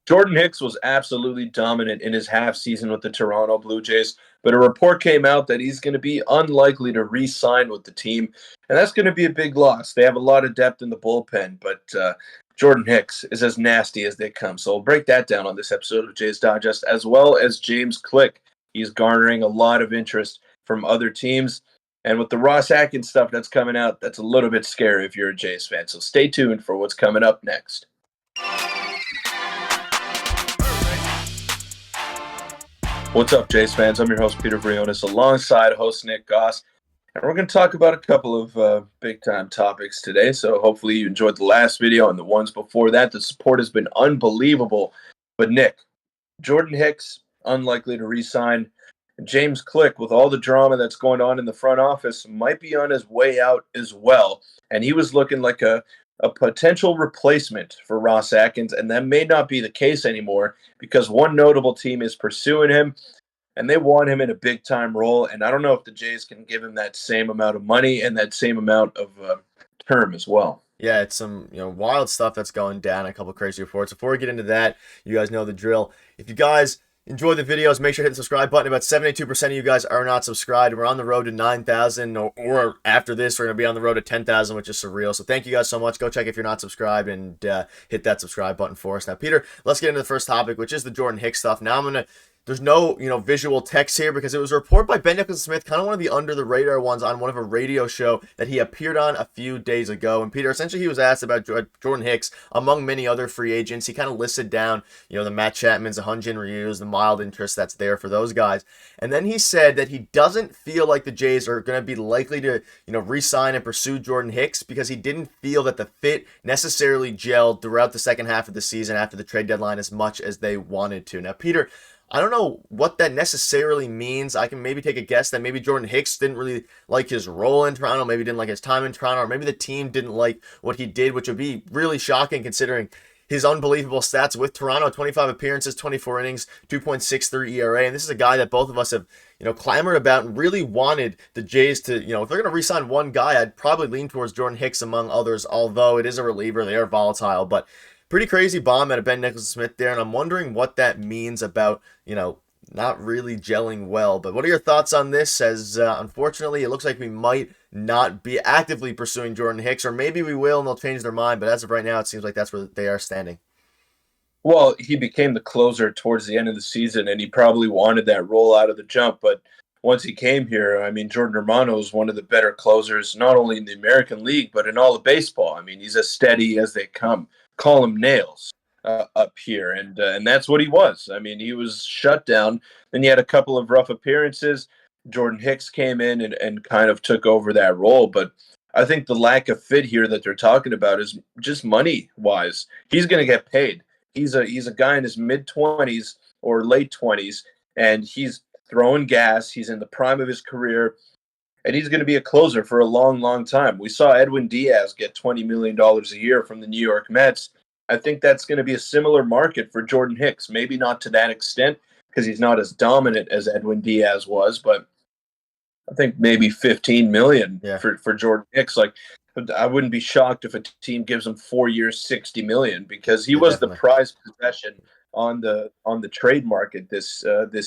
Jordan Hicks was absolutely dominant in his half season with the Toronto Blue Jays, but a report came out that he's going to be unlikely to re-sign with the team, and that's going to be a big loss. They have a lot of depth in the bullpen, but Jordan Hicks is as nasty as they come. So we'll break that down on this episode of Jays Digest, as well as James Click. He's garnering a lot of interest from other teams. And with the Ross Atkins stuff that's coming out, that's a little bit scary if you're a Jays fan. So stay tuned for what's coming up next. What's up, Jays fans? I'm your host, Peter Vryonis, alongside host Nick Gosse. And we're going to talk about a couple of big-time topics today. So hopefully you enjoyed the last video and the ones before that. The support has been unbelievable. But Nick, Jordan Hicks, unlikely to re-sign. James Click, with all the drama that's going on in the front office, might be on his way out as well. And he was looking like a potential replacement for Ross Atkins, and that may not be the case anymore because one notable team is pursuing him, and they want him in a big-time role, and I don't know if the Jays can give him that same amount of money and that same amount of term as well. Yeah, it's some wild stuff that's going down, a couple of crazy reports. Before we get into that, you guys know the drill. If you guys enjoy the videos, make sure to hit the subscribe button. About 72% of you guys are not subscribed. We're on the road to 9,000, or after this, we're going to be on the road to 10,000, which is surreal. So thank you guys so much. Go check if you're not subscribed and hit that subscribe button for us. Now, Peter, let's get into the first topic, which is the Jordan Hicks stuff. Now, there's no, visual text here because it was a report by Ben Nicholson-Smith, kind of one of the under-the-radar ones on one of a radio show that he appeared on a few days ago. And Peter, essentially he was asked about Jordan Hicks, among many other free agents. He kind of listed down, the Matt Chapmans, the Hyun-Jin Ryus, the mild interest that's there for those guys. And then he said that he doesn't feel like the Jays are going to be likely to, re-sign and pursue Jordan Hicks because he didn't feel that the fit necessarily gelled throughout the second half of the season after the trade deadline as much as they wanted to. Now, Peter, I don't know what that necessarily means. I can maybe take a guess that maybe Jordan Hicks didn't really like his role in Toronto, maybe didn't like his time in Toronto, or maybe the team didn't like what he did, which would be really shocking considering his unbelievable stats with Toronto: 25 appearances, 24 innings, 2.63 ERA. And this is a guy that both of us have, clamored about and really wanted the Jays to, if they're going to re-sign one guy, I'd probably lean towards Jordan Hicks among others, although it is a reliever. They are volatile, but pretty crazy bomb out of Ben Nicholson-Smith there, and I'm wondering what that means about, not really gelling well. But what are your thoughts on this, as unfortunately it looks like we might not be actively pursuing Jordan Hicks, or maybe we will and they'll change their mind, but as of right now it seems like that's where they are standing. Well, he became the closer towards the end of the season, and he probably wanted that role out of the jump, but once he came here, Jordan Romano is one of the better closers, not only in the American League, but in all of baseball. He's as steady as they come. Call him Nails up here, and that's what he was. He was shut down. Then he had a couple of rough appearances. Jordan Hicks came in and kind of took over that role, but I think the lack of fit here that they're talking about is just money-wise. He's going to get paid. He's a guy in his mid-20s or late 20s, and he's throwing gas. He's in the prime of his career, and he's going to be a closer for a long, long time. We saw Edwin Diaz get $20 million a year from the New York Mets. I think that's going to be a similar market for Jordan Hicks. Maybe not to that extent because he's not as dominant as Edwin Diaz was, but I think maybe $15 million for Jordan Hicks. Like, I wouldn't be shocked if a team gives him 4 years, $60 million, because he was Definitely the prized possession on the trade market this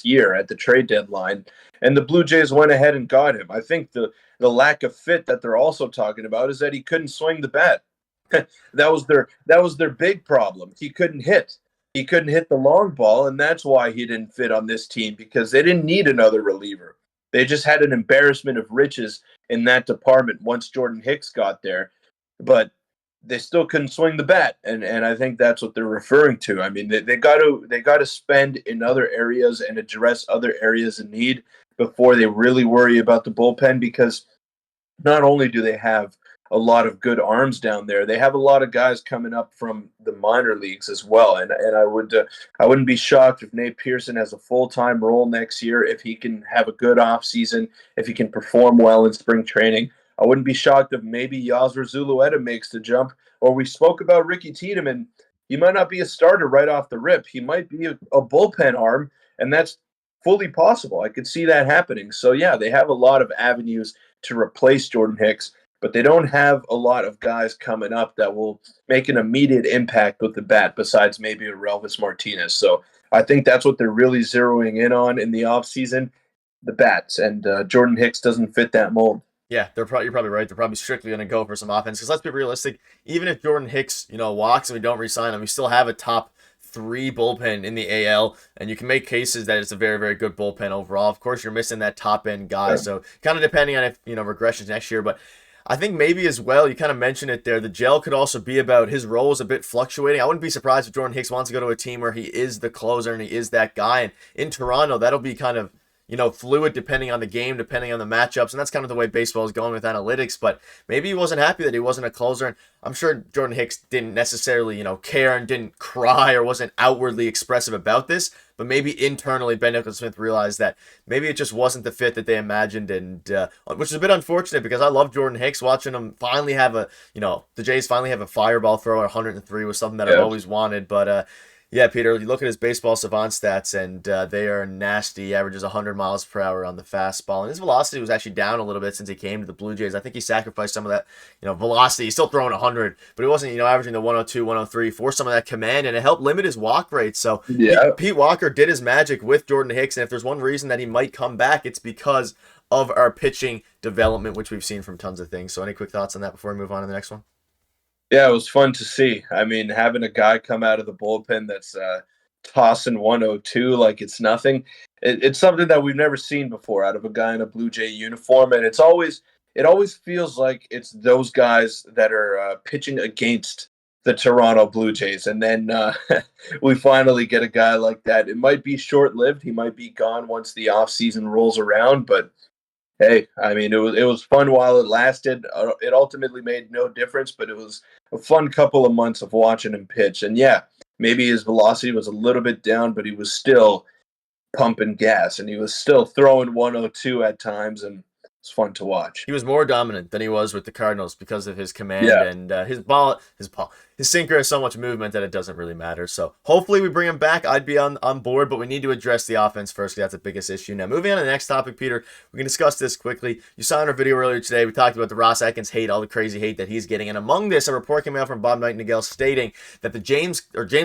year at the trade deadline, and the Blue Jays went ahead and got him. I think the lack of fit that they're also talking about is that he couldn't swing the bat. that was their big problem. He couldn't hit. He couldn't hit the long ball, and that's why he didn't fit on this team, because they didn't need another reliever. They just had an embarrassment of riches in that department once Jordan Hicks got there, but they still couldn't swing the bat, and I think that's what they're referring to. They got to spend in other areas and address other areas in need before they really worry about the bullpen, because not only do they have a lot of good arms down there, they have a lot of guys coming up from the minor leagues as well. And I wouldn't be shocked if Nate Pearson has a full-time role next year, if he can have a good off season, if he can perform well in spring training. I wouldn't be shocked if maybe Yasser Zulueta makes the jump. Or we spoke about Ricky Tiedemann. He might not be a starter right off the rip. He might be a bullpen arm, and that's fully possible. I could see that happening. So, yeah, they have a lot of avenues to replace Jordan Hicks. but they don't have a lot of guys coming up that will make an immediate impact with the bat besides maybe a Relvis Martinez. So I think that's what they're really zeroing in on in the offseason, the bats, and Jordan Hicks doesn't fit that mold. Yeah, you're probably right. They're probably strictly going to go for some offense because let's be realistic. Even if Jordan Hicks, walks and we don't re-sign him, we still have a top 3 bullpen in the AL, and you can make cases that it's a very, very good bullpen overall. Of course, you're missing that top end guy, Yeah. so kind of depending on if regressions next year, but I think maybe as well, you kind of mentioned it there. The gel could also be about his role is a bit fluctuating. I wouldn't be surprised if Jordan Hicks wants to go to a team where he is the closer and he is that guy. And in Toronto, that'll be kind of fluid depending on the game, depending on the matchups. And that's kind of the way baseball is going with analytics. But maybe he wasn't happy that he wasn't a closer. And I'm sure Jordan Hicks didn't necessarily, care and didn't cry or wasn't outwardly expressive about this. But maybe internally, Ben Nicholson-Smith realized that maybe it just wasn't the fit that they imagined. And which is a bit unfortunate because I love Jordan Hicks. Watching him finally have the Jays finally have a fireball throw at 103 was something that I've always wanted. But yeah, Peter, you look at his baseball savant stats, and they are nasty. He averages 100 miles per hour on the fastball. And his velocity was actually down a little bit since he came to the Blue Jays. I think he sacrificed some of that, velocity. He's still throwing 100, but he wasn't, averaging the 102, 103 for some of that command, and it helped limit his walk rate. So Yeah. Pete Walker did his magic with Jordan Hicks, and if there's one reason that he might come back, it's because of our pitching development, which we've seen from tons of things. So any quick thoughts on that before we move on to the next one? Yeah, it was fun to see. I mean, having a guy come out of the bullpen that's tossing 102 like it's nothing. It's something that we've never seen before out of a guy in a Blue Jay uniform, and it always feels like it's those guys that are pitching against the Toronto Blue Jays, and then we finally get a guy like that. It might be short lived. He might be gone once the off season rolls around, but hey, I mean, it was fun while it lasted. It ultimately made no difference, but it was a fun couple of months of watching him pitch. And yeah, maybe his velocity was a little bit down, but he was still pumping gas, and he was still throwing 102 at times, and it's fun to watch. He was more dominant than he was with the Cardinals because of his command Yeah. and his sinker has so much movement that it doesn't really matter. So hopefully we bring him back. I'd be on board, but we need to address the offense first because that's the biggest issue. Now, moving on to the next topic, Peter, we can discuss this quickly. You saw in our video earlier today, we talked about the Ross Atkins hate, all the crazy hate that he's getting. And among this, a report came out from Bob Nightingale stating that the James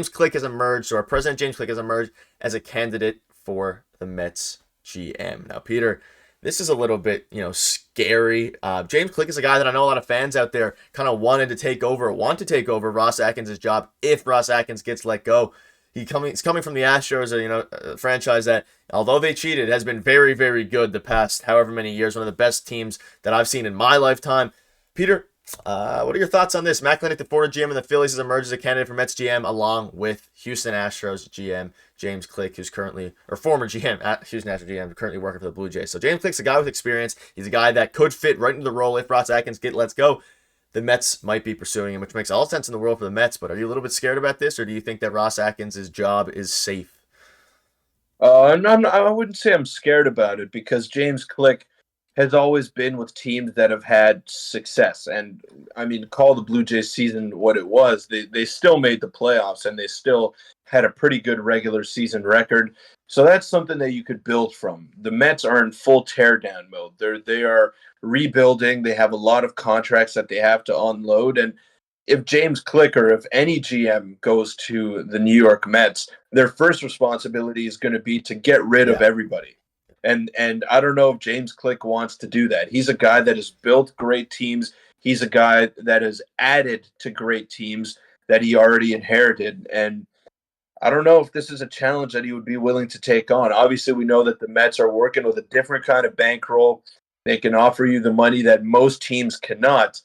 Click has emerged, or our president James Click has emerged as a candidate for the Mets GM. Now, Peter, this is a little bit, scary. James Click is a guy that I know a lot of fans out there kind of want to take over Ross Atkins' job if Ross Atkins gets let go. He's coming from the Astros, a franchise that, although they cheated, has been very, very good the past however many years. One of the best teams that I've seen in my lifetime. Peter, what are your thoughts on this? Matt Clinic, the former GM of the Phillies, has emerged as a candidate for Mets GM along with Houston Astros GM James Click, who's currently, or former GM at Houston Astros GM, currently working for the Blue Jays. So James Click's a guy with experience. He's a guy that could fit right into the role if Ross Atkins lets go. The Mets might be pursuing him, which makes all sense in the world for the Mets. But are you a little bit scared about this, or do you think that Ross Atkins' job is safe? I wouldn't say I'm scared about it because James Click has always been with teams that have had success. And I mean, call the Blue Jays season what it was. They still made the playoffs and they still had a pretty good regular season record. So that's something that you could build from. The Mets are in full teardown mode. They are rebuilding. They have a lot of contracts that they have to unload. And if James Click or if any GM goes to the New York Mets, their first responsibility is going to be to get rid of everybody. And I don't know if James Click wants to do that. He's a guy that has built great teams. He's a guy that has added to great teams that he already inherited. And I don't know if this is a challenge that he would be willing to take on. Obviously, we know that the Mets are working with a different kind of bankroll. They can offer you the money that most teams cannot.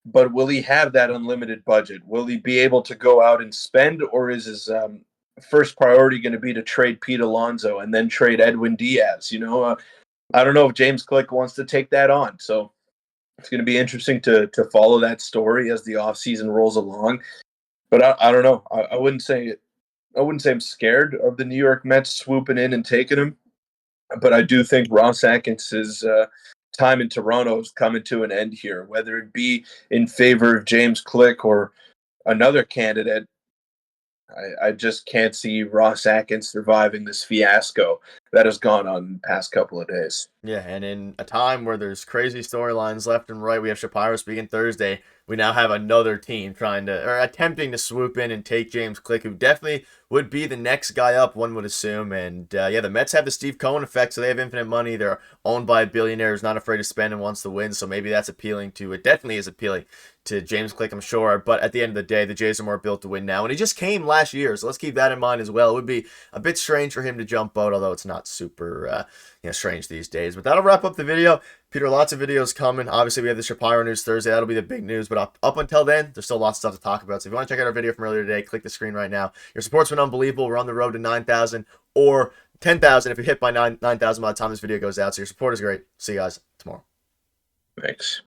But will he have that unlimited budget? Will he be able to go out and spend, or is his first priority going to be to trade Pete Alonso and then trade Edwin Diaz? I don't know if James Click wants to take that on. So it's going to be interesting to follow that story as the offseason rolls along. But I don't know. I wouldn't say I'm scared of the New York Mets swooping in and taking him. But I do think Ross Atkins' time in Toronto is coming to an end here, whether it be in favor of James Click or another candidate. I just can't see Ross Atkins surviving this fiasco that has gone on the past couple of days. Yeah, and in a time where there's crazy storylines left and right, we have Shapiro speaking Thursday. We now have another team trying to, or attempting to swoop in and take James Click, who definitely would be the next guy up, one would assume. And yeah, the Mets have the Steve Cohen effect, so they have infinite money. They're owned by a billionaire who's not afraid to spend and wants to win, so maybe that's appealing to, it definitely is appealing to James Click, I'm sure. But at the end of the day, the Jays are more built to win now. And he just came last year, so let's keep that in mind as well. It would be a bit strange for him to jump out, although it's not super strange these days. But that'll wrap up the video. Peter, lots of videos coming. Obviously, we have the Shapiro news Thursday. That'll be the big news. But up until then, there's still lots of stuff to talk about. So if you want to check out our video from earlier today, click the screen right now. Your support's been unbelievable. We're on the road to 9,000 or 10,000 if you hit by 9,000 by the time this video goes out. So your support is great. See you guys tomorrow. Thanks.